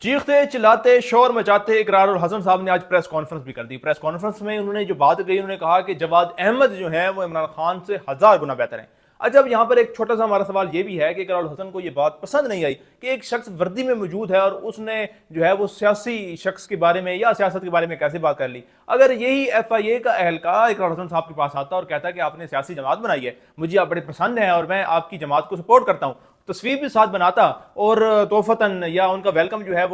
चीखते चिल्लाते शोर मचाते इकरारुल हसन साहब ने आज प्रेस कॉन्फ्रेंस भी कर दी। प्रेस कॉन्फ्रेंस में उन्होंने जो बात कही, उन्होंने कहा कि जवाद अहमद जो है वो इमरान खान से 1000 गुना बेहतर है। अच्छा, अब यहाँ पर एक छोटा सा हमारा सवाल ये भी है कि इकरारुल हसन को ये बात पसंद नहीं आई कि एक शख्स वर्दी में मौजूद है और उसने जो है वो सियासी शख्स के बारे में या सियासत के बारे में कैसे बात कर ली। अगर यही FIA का एहलकार इकरारुल हसन साहब के पास आता और कहता कि आपने सियासी जमात बनाई है, मुझे आप बड़े पसंद है और मैं आपकी जमात को सपोर्ट करता हूँ, तस्वीर भी साथ बनाता और तोहफतन या उनका वेलकम जो है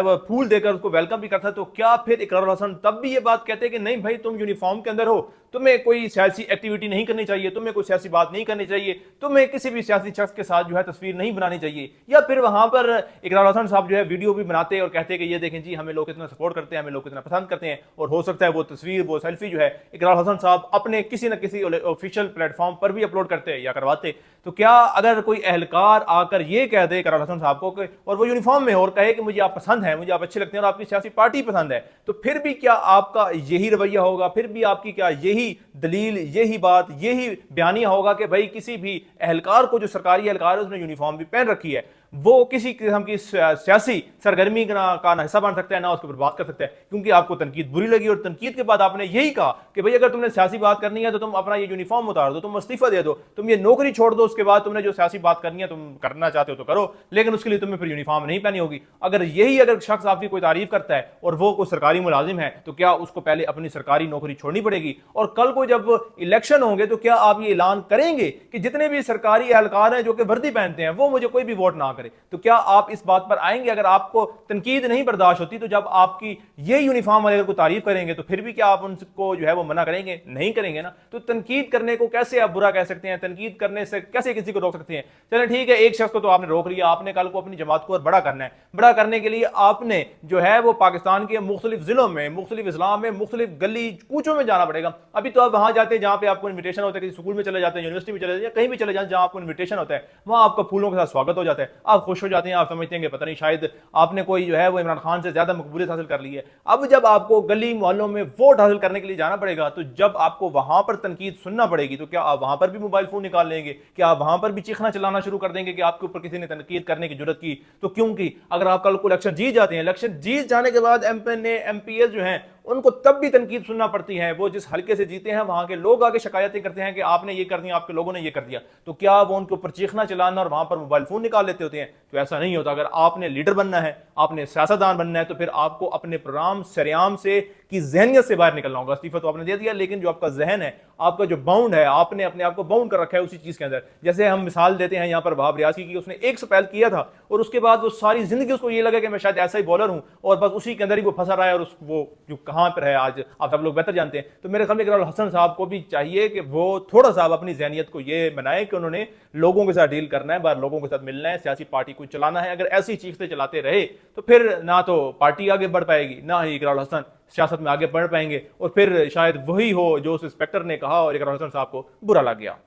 वो फूल देकर उसको वेलकम भी करता, तो क्या फिर इकरारुल हसन तब भी ये बात कहते कि नहीं भाई, तुम यूनिफॉर्म के अंदर हो, तुम्हें कोई सियासी एक्टिविटी नहीं करनी चाहिए, तुम्हें कोई सियासी बात नहीं करनी चाहिए, तुम्हें किसी भी सियासी शख्स के साथ जो है तस्वीर नहीं बनानी चाहिए? या फिर वहां पर इकरारुल हसन साहब जो है वीडियो भी बनाते और कहते कि ये देखें जी, हमें लोग कितना सपोर्ट करते हैं, हमें लोग कितना पसंद करते हैं, और हो सकता है वो तस्वीर, वो सेल्फी जो है इकरारुल हसन साहब अपने किसी न किसी ऑफिशियल प्लेटफॉर्म पर भी अपलोड करते या करवाते? तो क्या अगर कोई एहलकार आकर ये कह दे इकरारुल हसन साहब को और वो यूनिफॉर्म में और कहे कि मुझे आप पसंद है, मुझे आप अच्छे लगते हैं और आपकी सियासी पार्टी पसंद है, तो फिर भी क्या आपका यही रवैया होगा? फिर भी आपकी क्या यही दलील, यही बात, यही बयानिया होगा कि भाई किसी भी एहलकार को, जो सरकारी एहलकार है, उसने यूनिफॉर्म भी पहन रखी है, वो किसी किस्म की सियासी सरगर्मी का ना हिस्सा बन सकता है, ना उसके ऊपर बात कर सकता है, क्योंकि आपको तनकीद बुरी लगी और तनकीद के बाद आपने यही कहा कि भाई अगर तुमने सियासी बात करनी है तो तुम अपना ये यूनिफॉर्म उतार दो, तुम इस्तीफा दे दो, तुम ये नौकरी छोड़ दो, उसके बाद तुमने जो सियासी बात करनी है तुम करना चाहते हो तो करो, लेकिन उसके लिए तुम्हें फिर यूनिफॉर्म नहीं पहनी होगी। अगर शख्स आपकी कोई तारीफ करता है और वो कोई सरकारी मुलाजिम है, तो क्या उसको पहले अपनी सरकारी नौकरी छोड़नी पड़ेगी? और कल को जब इलेक्शन होंगे तो क्या आप ये ऐलान करेंगे कि जितने भी सरकारी एहलकार हैं जो कि वर्दी पहनते हैं, वो मुझे कोई भी वोट ना करे? तो क्या आप इस बात पर आएंगे? अगर आपको तनकीद नहीं बर्दाश्त होती, तो जब आपकी ये यूनिफॉर्म वाले को तारीफ करेंगे तो फिर भी क्या आप उनको जो है वो मना करेंगे? नहीं करेंगे ना। तो तनकीद करने को कैसे आप बुरा कह सकते हैं? तनकीद करने से कैसे किसी को रोक सकते हैं? चलें ठीक है, एक शख्स को तो आपने रोक लिया, आपने कल को अपनी जमात को और बड़ा करना है। बड़ा करने के लिए आपने जो है वो पाकिस्तान के मुख्तलिफ जिलों में, मुख्तलिफ इस्लाम में, मुख्तलिफ गली कूचों में जाना पड़ेगा। अभी तो आप वहां जाते हैं जहां पे आपको इन्विटेशन होता है, किसी स्कूल में चले जाते हैं, यूनिवर्सिटी में चले जाते हैं, कहीं भी चले जाते हैं जहां आपको इन्विटेशन होता है, वहां आपका फूलों के साथ स्वागत हो जाता है, आप खुश हो जाते हैं, आप समझते हैं कि पता नहीं शायद आपने कोई जो है वो इमरान खान से ज्यादा मकबूलियत हासिल कर ली है। अब जब आपको गली मोहल्लों में वोट हासिल करने के लिए जाना पड़ेगा, तो जब आपको वहां पर तनकीद सुनना पड़ेगी, तो क्या आप वहां पर भी मोबाइल फोन निकाल लेंगे? क्या आप वहां पर भी चीखना चलाना शुरू कर देंगे कि आपके ऊपर किसी ने तनकीद करने की जरूरत की? तो क्योंकि अगर आप कल को इलेक्शन जीत जाते हैं, इलेक्शन जीत जाने के बाद MPs जो हैं उनको तब भी तनकीद सुनना पड़ती है। वो जिस हल्के से जीते हैं वहां के लोग आगे शिकायतें करते हैं कि आपने ये कर दिया, आपके लोगों ने ये कर दिया, तो क्या वो उनके ऊपर चीखना चलाना और वहां पर मोबाइल फोन निकाल लेते होते हैं? तो ऐसा नहीं होता। अगर आपने लीडर बनना है, आपने सियासतदान बनना है, तो फिर आपको अपने प्रोग्राम सरेआम से की जहनियत से बाहर निकलना होगा। इस्तीफा तो आपने दे दिया, लेकिन जो आपका जहन है, आपका जो बाउंड है, आपने अपने आप को बाउंड कर रखा है उसी चीज के अंदर। जैसे हम मिसाल देते हैं यहाँ पर वहाब रियासी की, उसने एक स्पेल किया था और उसके बाद वो सारी जिंदगी उसको ये लगा कि मैं शायद ऐसा ही बॉलर हूं और बस उसी के अंदर ही वो फंसा रहा है, और वो जो कहां पर है आज आप सब लोग बेहतर जानते हैं। तो मेरे ख्याल में इकरारुल हसन साहब को भी चाहिए कि वो थोड़ा सा अपनी जहनियत को ये बनाए कि उन्होंने लोगों के साथ डील करना है, बाहर लोगों के साथ मिलना है, सियासी पार्टी को चलाना है। अगर ऐसी चीखते चलाते रहे तो फिर ना तो पार्टी आगे बढ़ पाएगी, ना ही इकरारुल हसन सियासत में आगे बढ़ पाएंगे, और फिर शायद वही हो जो उस इंस्पेक्टर ने कहा और इकरारुल हसन साहब को बुरा लग गया।